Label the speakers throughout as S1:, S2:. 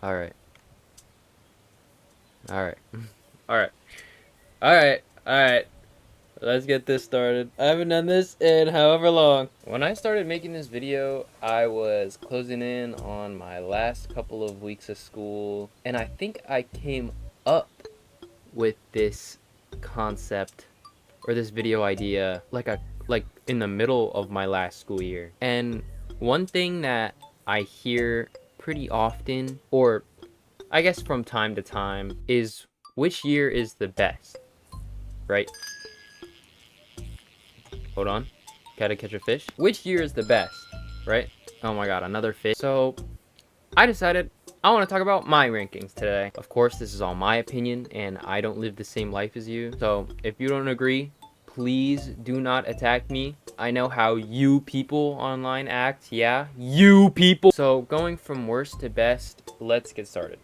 S1: All right. All right. All right. All right. All right. Let's get this started. I haven't done this in however long. When I started making this video, I was closing in on my last couple of weeks of school, and I think I came up with this concept or this video idea like in the middle of my last school year. And one thing that I hear pretty often, or I guess from time to time, is which year is the best, right? Hold on. Gotta catch a fish. Which year is the best, right? Oh my god, another fish. So I decided I want to talk about my rankings today. Of course, this is all my opinion, and I don't live the same life as you. So if you don't agree, please do not attack me. I know how you people online act. Yeah, you people. So going from worst to best, let's get started.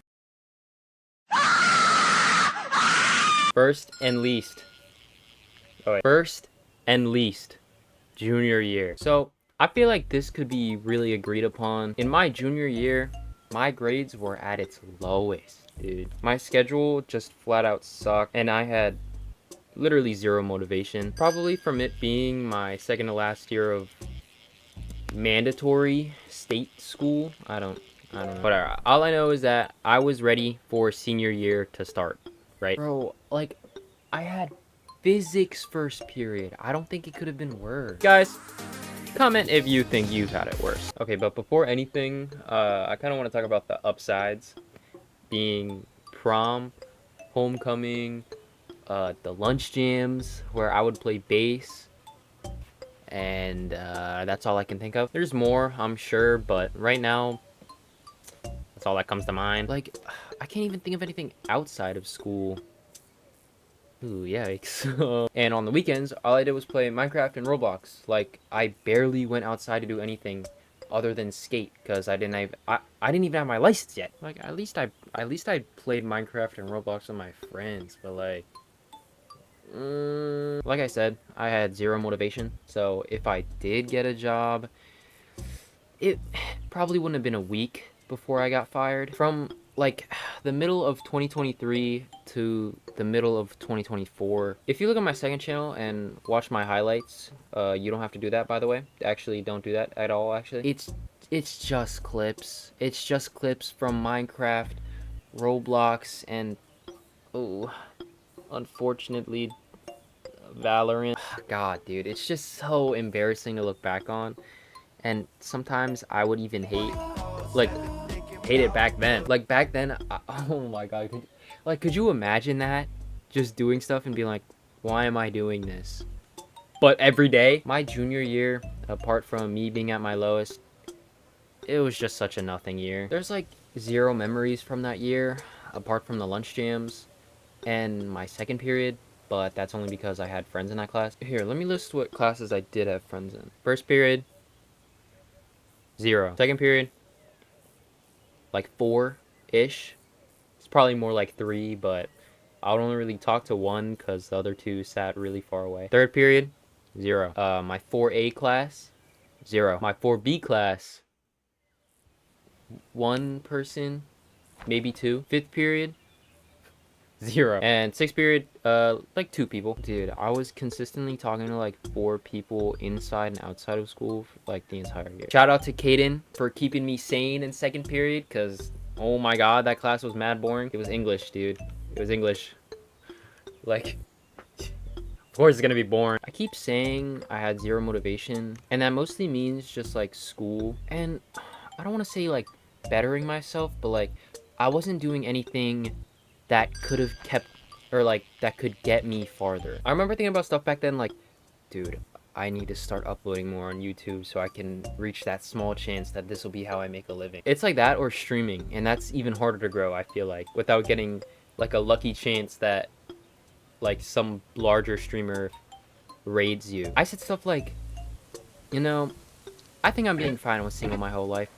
S1: First and least. Oh wait. First and least. Junior year. So I feel like this could be really agreed upon. In my junior year, my grades were at its lowest, dude. My schedule just flat out sucked, and I had literally zero motivation. Probably from it being my second to last year of mandatory state school. I don't know. Whatever. All I know is that I was ready for senior year to start, right? Bro, like, I had physics first period. I don't think it could have been worse. Guys, comment if you think you've had it worse. Okay, but before anything, I kind of want to talk about the upsides, being prom, homecoming, the lunch jams where I would play bass, and that's all I can think of. There's more, I'm sure, but right now, that's all that comes to mind. Like, I can't even think of anything outside of school. Ooh, yikes. And on the weekends, all I did was play Minecraft and Roblox. Like, I barely went outside to do anything other than skate because I didn't even have my license yet. Like, at least I played Minecraft and Roblox with my friends, but like I said, I had zero motivation. So if I did get a job, it probably wouldn't have been a week before I got fired. From like the middle of 2023 to the middle of 2024. If you look at my second channel and watch my highlights, you don't have to do that, by the way. Actually, don't do that at all, actually. It's just clips. It's just clips from Minecraft, Roblox, and oh, unfortunately, Valorant. God, dude, it's just so embarrassing to look back on. And sometimes I would even like hate it back then. Like back then, oh my god, could you imagine that? Just doing stuff and being like, why am I doing this? But every day, my junior year, apart from me being at my lowest, it was just such a nothing year. There's like zero memories from that year, apart from the lunch jams and my second period, but that's only because I had friends in that class. Here, let me list what classes I did have friends in. First period, 0. Second period, like 4-ish. It's probably more like 3, but I would only really talk to one because the other two sat really far away. Third period, 0. My 4A class, 0. My 4B class, 1 person, maybe 2. Fifth period, 0. And sixth period, like 2 people. Dude, I was consistently talking to like 4 people inside and outside of school for like the entire year. Shout out to Kaden for keeping me sane in second period, because oh my god, that class was mad boring. It was English, dude. It was English. Like, of course it's gonna be boring. I keep saying I had zero motivation, and that mostly means just like school. And I don't want to say like bettering myself, but like I wasn't doing anything that could have kept, or like that could get me farther. I remember thinking about stuff back then like, dude, I need to start uploading more on YouTube so I can reach that small chance that this will be how I make a living. It's like that or streaming, and that's even harder to grow, I feel like, without getting like a lucky chance that like some larger streamer raids you. I said stuff like, you know, I think I'm being fine with single my whole life.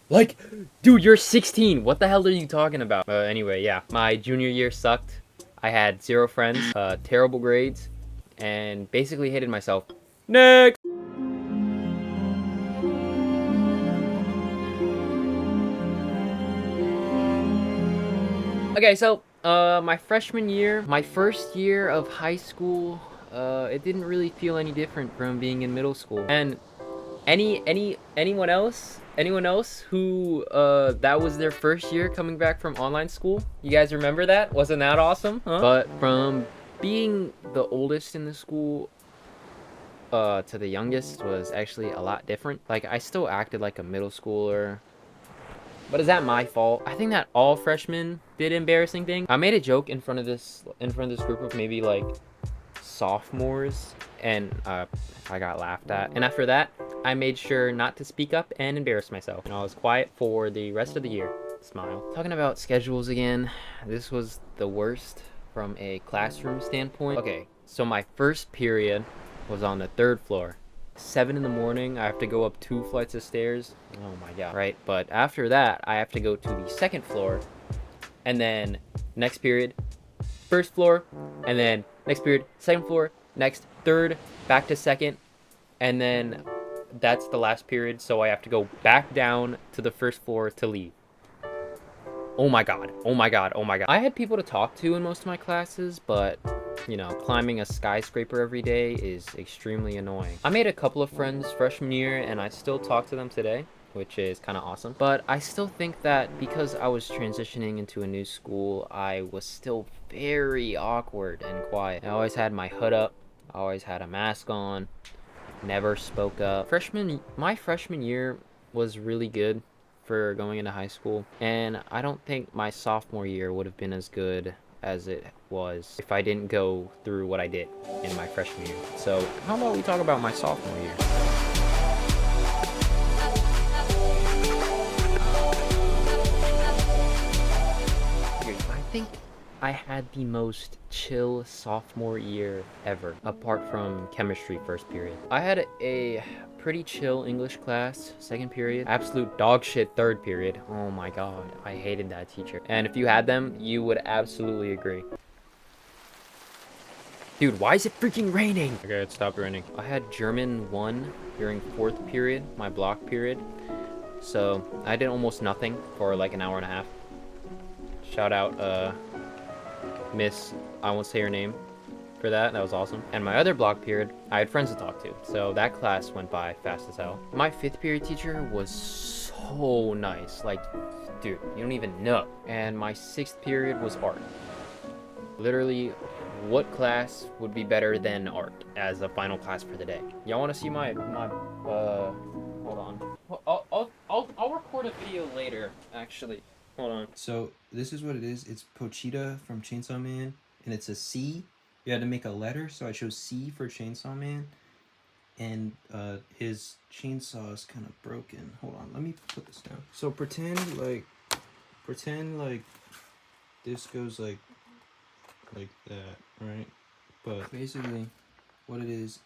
S1: Like, dude, you're 16. What the hell are you talking about? Anyway, yeah, my junior year sucked. I had 0 friends, terrible grades, and basically hated myself. Next! Okay, so my freshman year, my first year of high school, it didn't really feel any different from being in middle school. And anyone else who that was their first year coming back from online school? You guys remember that? Wasn't that awesome? Huh? But from being the oldest in the school to the youngest was actually a lot different. Like, I still acted like a middle schooler. But is that my fault? I think that all freshmen did embarrassing things. I made a joke in front of this group of maybe like sophomores, and I got laughed at. And after that, I made sure not to speak up and embarrass myself. And I was quiet for the rest of the year. Smile. Talking about schedules again, this was the worst from a classroom standpoint. Okay, so my first period was on the 3rd floor. 7 in the morning, I have to go up 2 flights of stairs. Oh my god. Right, but after that, I have to go to the 2nd floor, and then next period, 1st floor, and then next period, 2nd floor, next 3rd, back to 2nd, and then that's the last period, so I have to go back down to the 1st floor to leave. Oh my god, oh my god, oh my god. I had people to talk to in most of my classes, but you know, climbing a skyscraper every day is extremely annoying. I made a couple of friends freshman year, and I still talk to them today, which is kind of awesome. But I still think that because I was transitioning into a new school, I was still very awkward and quiet. I always had my hood up, I always had a mask on, never spoke up. My freshman year was really good for going into high school, and I don't think my sophomore year would have been as good as it was if I didn't go through what I did in my freshman year. So how about we talk about my sophomore year? I think I had the most chill sophomore year ever, apart from chemistry first period. I had a pretty chill English class second period, absolute dog shit third period. Oh my god, I hated that teacher. And if you had them, you would absolutely agree. Dude, why is it freaking raining? Okay, it stopped raining. I had German 1 during 4th period, my block period. So I did almost nothing for like an hour and a half. Shout out, Miss, I won't say her name for that. That was awesome. And my other block period, I had friends to talk to. So that class went by fast as hell. My 5th period teacher was so nice. Like, dude, you don't even know. And my 6th period was art. Literally, what class would be better than art as a final class for the day? Y'all want to see my hold on. I'll record a video later, actually. Hold on.
S2: So this is what it is. It's Pochita from Chainsaw Man, and it's a C. You had to make a letter, so I chose C for Chainsaw Man. And his chainsaw is kind of broken. Hold on, let me put this down. So pretend like this goes like that, right? But basically, what it is,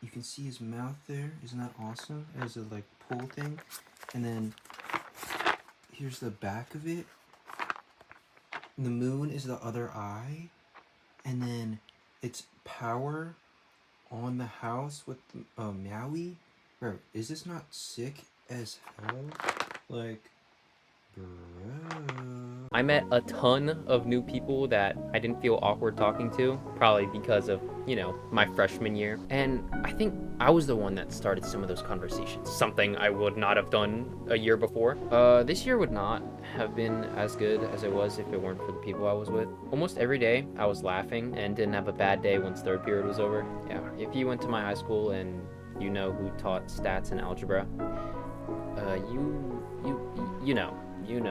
S2: you can see his mouth there. Isn't that awesome? It has a like pull thing, and then here's the back of it. The moon is the other eye, and then it's power on the house with the Maui. Bro, is this not sick as hell? Like, bro.
S1: I met a ton of new people that I didn't feel awkward talking to, probably because of, you know, my freshman year. And I think I was the one that started some of those conversations, something I would not have done a year before. This year would not have been as good as it was if it weren't for the people I was with. Almost every day I was laughing and didn't have a bad day once 3rd period was over. Yeah, if you went to my high school and you know who taught stats and algebra, you know.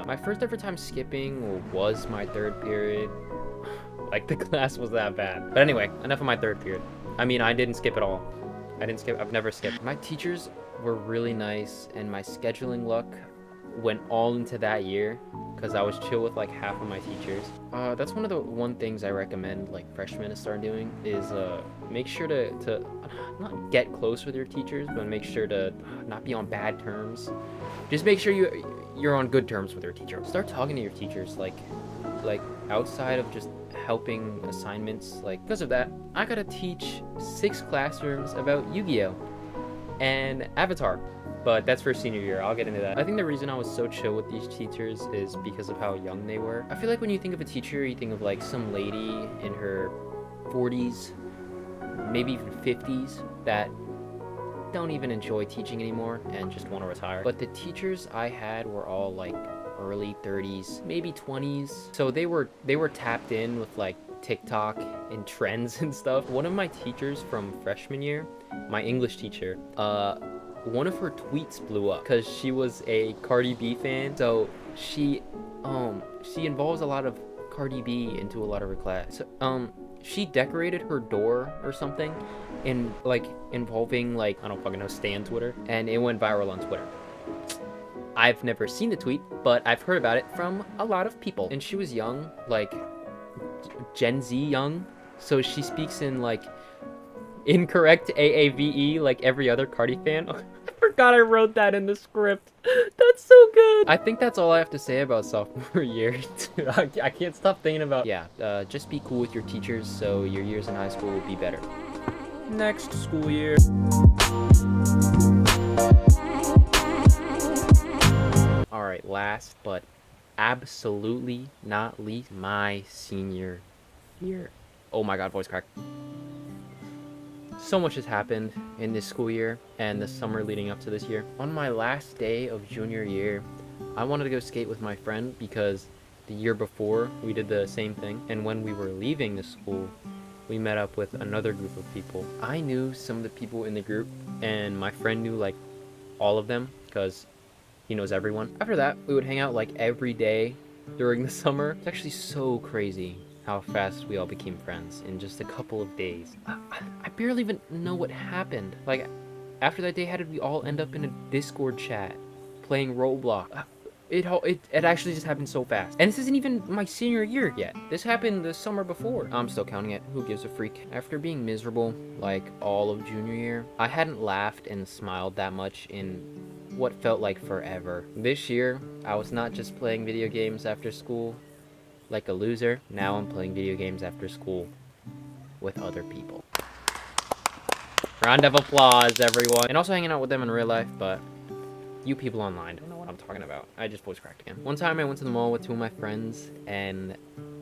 S1: My first ever time skipping was my 3rd period. Like, the class was that bad. But anyway, enough of my 3rd period. I mean, I didn't skip at all. I've never skipped. My teachers were really nice, and my scheduling luck went all into that year because I was chill with like half of my teachers. That's one of the things I recommend like freshmen to start doing is make sure to not get close with your teachers, but make sure to not be on bad terms. Just make sure you're on good terms with your teacher. Start talking to your teachers like outside of just helping assignments. Like, because of that, I gotta teach 6 classrooms about Yu-Gi-Oh! And Avatar. But that's for senior year. I'll get into that. I think the reason I was so chill with these teachers is because of how young they were. I feel like when you think of a teacher, you think of like some lady in her 40s, maybe even 50s, that don't even enjoy teaching anymore and just want to retire. But the teachers I had were all like early 30s, maybe 20s. So they were tapped in with like TikTok and trends and stuff. One of my teachers from freshman year, my English teacher, one of her tweets blew up because she was a Cardi B fan. So she involves a lot of Cardi B into a lot of her class. So, she decorated her door or something in like involving like, I don't fucking know, Stan Twitter, and it went viral on Twitter. I've never seen the tweet, but I've heard about it from a lot of people. And she was young, like Gen Z young, so she speaks in like incorrect AAVE like every other Cardi fan. I forgot I wrote that in the script. That's so good. I think that's all I have to say about sophomore year. I can't stop thinking about, just be cool with your teachers so your years in high school will be better. Next school year. All right, last but absolutely not least, my senior year. Oh my God, voice crack. So much has happened in this school year and the summer leading up to this year. On my last day of junior year, I wanted to go skate with my friend because the year before we did the same thing. And when we were leaving the school, we met up with another group of people. I knew some of the people in the group and my friend knew like all of them because he knows everyone. After that, we would hang out like every day during the summer. It's actually so crazy how fast we all became friends in just a couple of days. I barely even know what happened. Like, after that day, how did we all end up in a Discord chat playing Roblox? It actually just happened so fast. And this isn't even my senior year yet. This happened the summer before. I'm still counting it. Who gives a freak? After being miserable, like, all of junior year, I hadn't laughed and smiled that much in what felt like forever. This year, I was not just playing video games after school like a loser. Now I'm playing video games after school with other people. Round of applause, everyone. And also hanging out with them in real life, but you people online don't know what I'm talking about. I just voice cracked again. One time I went to the mall with two of my friends, and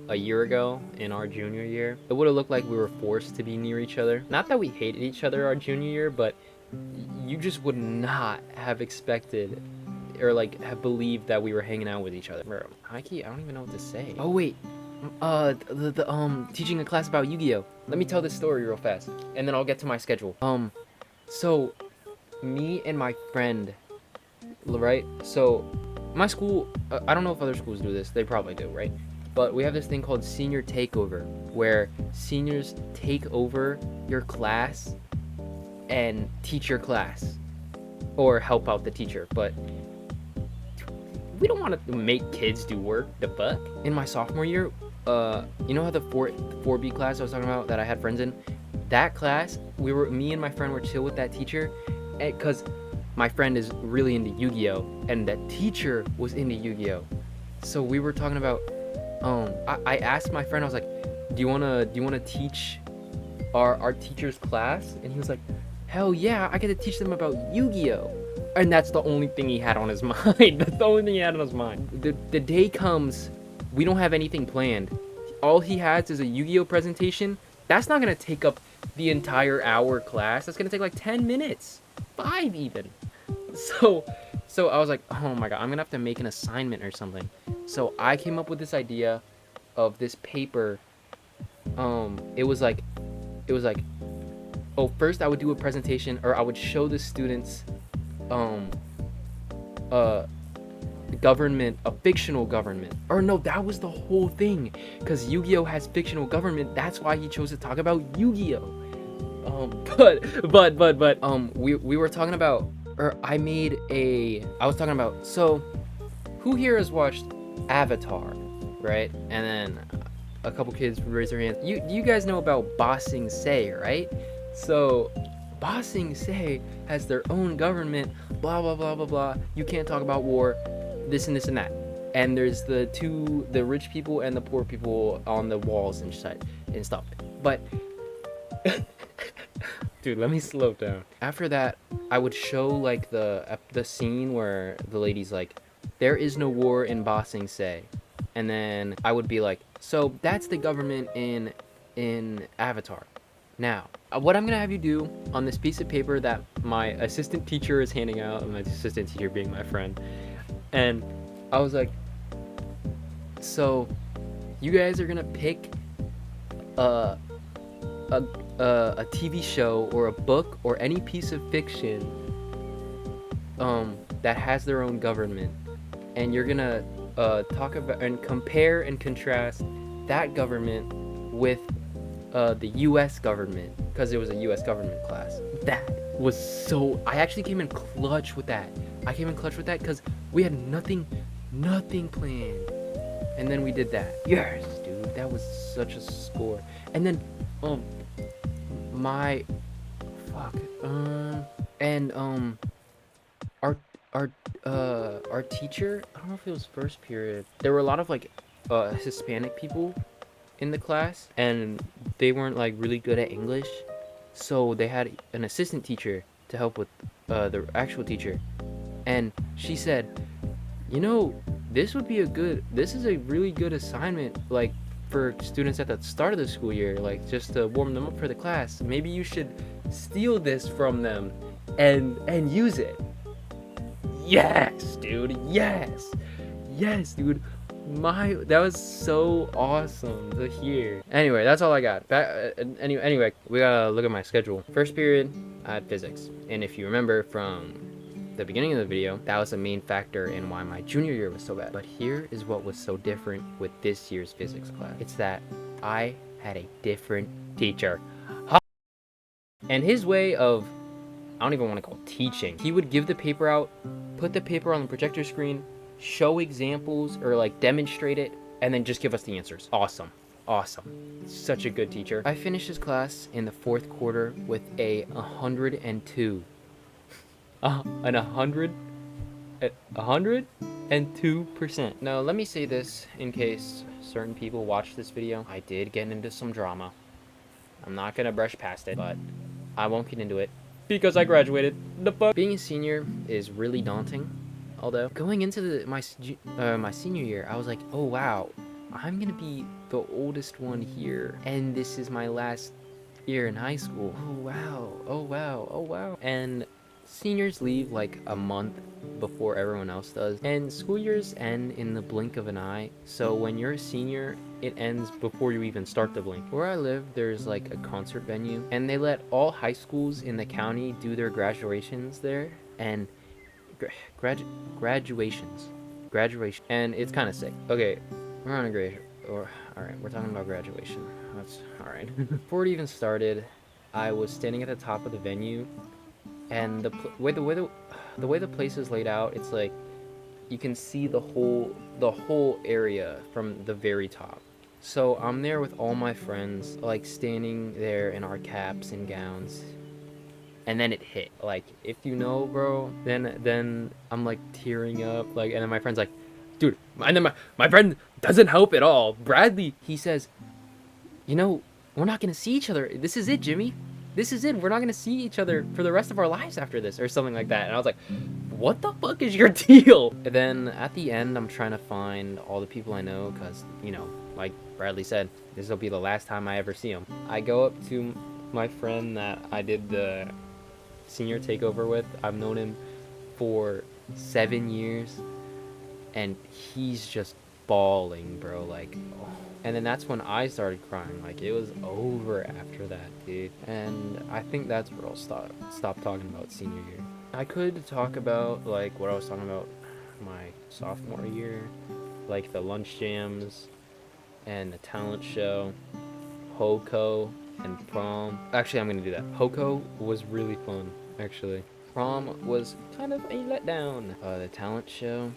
S1: a year ago, in our junior year, it would have looked like we were forced to be near each other. Not that we hated each other our junior year, but you just would not have expected or like have believed that we were hanging out with each other. Bro, I don't even know what to say. Oh wait, teaching a class about Yu-Gi-Oh. Let me tell this story real fast, and then I'll get to my schedule. So me and my friend, right? So my school, I don't know if other schools do this. They probably do, right? But we have this thing called senior takeover, where seniors take over your class and teach your class, or help out the teacher. But we don't want to make kids do work. The fuck? In my sophomore year, you know how the 4B class I was talking about that I had friends in? That class, me and my friend were chill with that teacher, because my friend is really into Yu-Gi-Oh, and that teacher was into Yu-Gi-Oh. So we were talking about, I asked my friend, I was like, do you wanna teach our teacher's class? And he was like, hell yeah, I get to teach them about Yu-Gi-Oh. And that's the only thing he had on his mind. That's the only thing he had on his mind. The day comes, we don't have anything planned. All he has is a Yu-Gi-Oh presentation. That's not gonna take up the entire hour class. That's gonna take like 10 minutes, 5 even. So I was like, oh my God, I'm gonna have to make an assignment or something. So I came up with this idea of this paper. It was like, oh, first I would do a presentation, or I would show the students government, a fictional government. Or no, that was the whole thing, because Yu-Gi-Oh has fictional government. That's why he chose to talk about Yu-Gi-Oh. We were talking about, or I was talking about, so who here has watched Avatar, right? And then a couple kids raise their hands. You guys know about Ba Sing Se, right? So Ba Sing Se has their own government, blah blah blah blah blah. You can't talk about war, this and this and that. And there's the rich people and the poor people on the walls and stuff. But Dude, let me slow down. After that, I would show like the scene where the lady's like, "There is no war in Ba Sing Se," and then I would be like, "So that's the government in Avatar." Now, what I'm gonna have you do on this piece of paper that my assistant teacher is handing out, my assistant teacher being my friend, and I was like, "So you guys are gonna pick a a, a TV show or a book or any piece of fiction that has their own government, and you're gonna talk about and compare and contrast that government with the U.S. government, because it was a U.S. government class." That was so. I actually came in clutch with that. I came in clutch with that because we had nothing planned, and then we did that. Yes, dude, that was such a score. And then, my fuck, and our our teacher. I don't know if it was first period. There were a lot of like Hispanic people in the class, and they weren't like really good at English, so they had an assistant teacher to help with the actual teacher, and she said, "You know, this is a really good assignment, like for students at the start of the school year, like just to warm them up for the class. Maybe you should steal this from them and use it." Yes, dude. Yes, dude. That was so awesome to hear. Anyway, that's all I got. Anyway, we gotta look at my schedule. First period, I had physics, and if you remember from the beginning of the video, that was the main factor in why my junior year was so bad. But here is what was so different with this year's physics class. It's that I had a different teacher, and his way of, I don't even want to call it teaching. He would give the paper out, put the paper on the projector screen, show examples or like demonstrate it, and then just give us the answers. Awesome. Such a good teacher. I finished his class in the fourth quarter with a 102. An 102%. Now, let me say this in case certain people watch this video. I did get into some drama. I'm not gonna brush past it, but I won't get into it because I graduated. The fuck? Being a senior is really daunting. Although going into my senior year, I was like, oh wow, I'm gonna be the oldest one here, and this is my last year in high school. Oh wow. And seniors leave like a month before everyone else does, and school years end in the blink of an eye. So when you're a senior, it ends before you even start to blink. Where I live, there's like a concert venue, and they let all high schools in the county do their graduations there, and graduation, and it's kind of sick. Okay, we're on a grade, or all right, we're talking about graduation. That's all right. Before it even started, I was standing at the top of the venue, and the way the place is laid out, it's like you can see the whole area from the very top. So I'm there with all my friends, like standing there in our caps and gowns, and then it hit. Like, if you know, bro, then I'm like tearing up, like, and then my friend's like, dude, and then my friend doesn't help at all. Bradley, he says, you know, we're not gonna see each other. This is it, Jimmy. This is it. We're not gonna see each other for the rest of our lives after this, or something like that. And I was like, what the fuck is your deal? And then at the end, I'm trying to find all the people I know, because, you know, like Bradley said, this will be the last time I ever see him. I go up to my friend that I did the senior takeover with. I've known him for 7 years, and he's just bawling, bro. Like, oh. And then that's when I started crying. Like, it was over after that, dude. And I think that's where I'll stop talking about senior year. I could talk about like what I was talking about my sophomore year, like the lunch jams and the talent show, Hoko, and prom. Actually, I'm gonna do that. Hoko was really fun, actually. Prom was kind of a letdown. The talent show,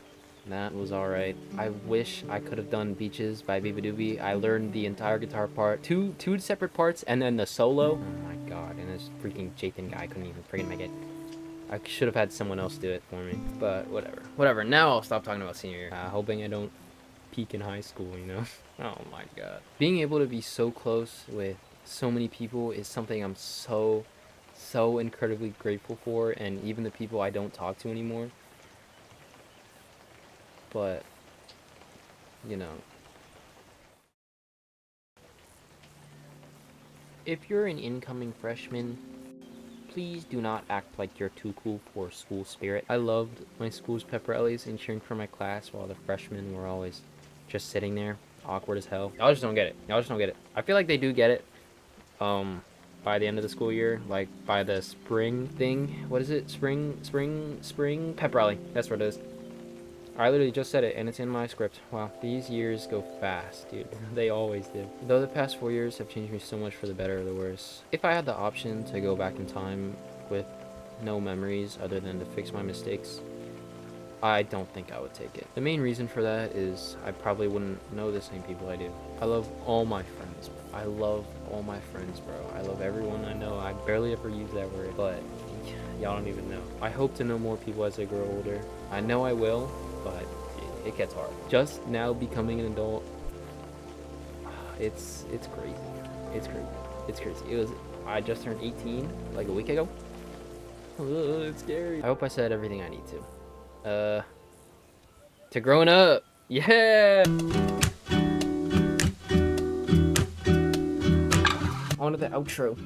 S1: that was alright. I wish I could have done Beaches by Beabadoobie. I learned the entire guitar part, two separate parts, and then the solo. Oh my god, and this freaking Jathan guy couldn't even freaking make it. I should have had someone else do it for me, but whatever. Now I'll stop talking about senior year, hoping I don't peak in high school, you know. Oh my god, being able to be so close with so many people is something I'm so so incredibly grateful for, and even the people I don't talk to anymore. But, you know, if you're an incoming freshman, please do not act like you're too cool for school spirit. I loved my school's pep rallies and cheering for my class while the freshmen were always just sitting there, awkward as hell. Y'all just don't get it. Y'all just don't get it. I feel like they do get it. By the end of the school year, like by the spring thing. What is it? Spring pep rally. That's what it is. I literally just said it, and it's in my script. Wow, these years go fast, dude. They always do. Though the past 4 years have changed me so much for the better or the worse. If I had the option to go back in time with no memories other than to fix my mistakes, I don't think I would take it. The main reason for that is I probably wouldn't know the same people I do. I love all my friends. I love all my friends, bro. I love everyone I know. I barely ever use that word, but y'all don't even know. I hope to know more people as I grow older. I know I will, but it gets hard. Just now becoming an adult, it's crazy. It's crazy. It's crazy. I just turned 18 like a week ago. It's scary. I hope I said everything I need to growing up. Yeah. On to the outro.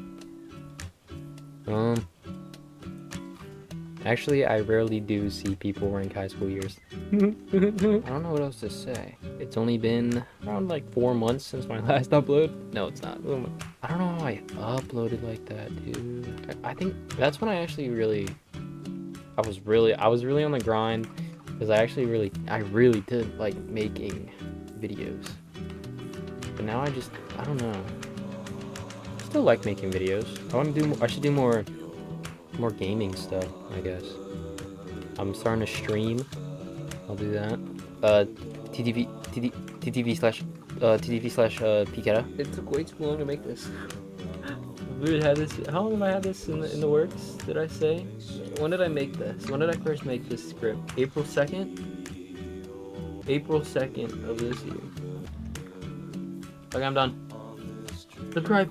S1: Actually, I rarely do see people rank high school years. I don't know what else to say. It's only been around like 4 months since my last upload. No, it's not. I don't know how I uploaded like that, dude. I think that's when I actually I was really on the grind, because I really did like making videos. But now I don't know. I still like making videos. I should do more gaming stuff, I guess. I'm starting to stream. I'll do that. TTV slash Picata. It took way too long to make this. We had this. How long have I had this in the works? Did I say? When did I make this? When did I first make this script? April 2nd. April 2nd of this year. Okay, I'm done. Subscribe.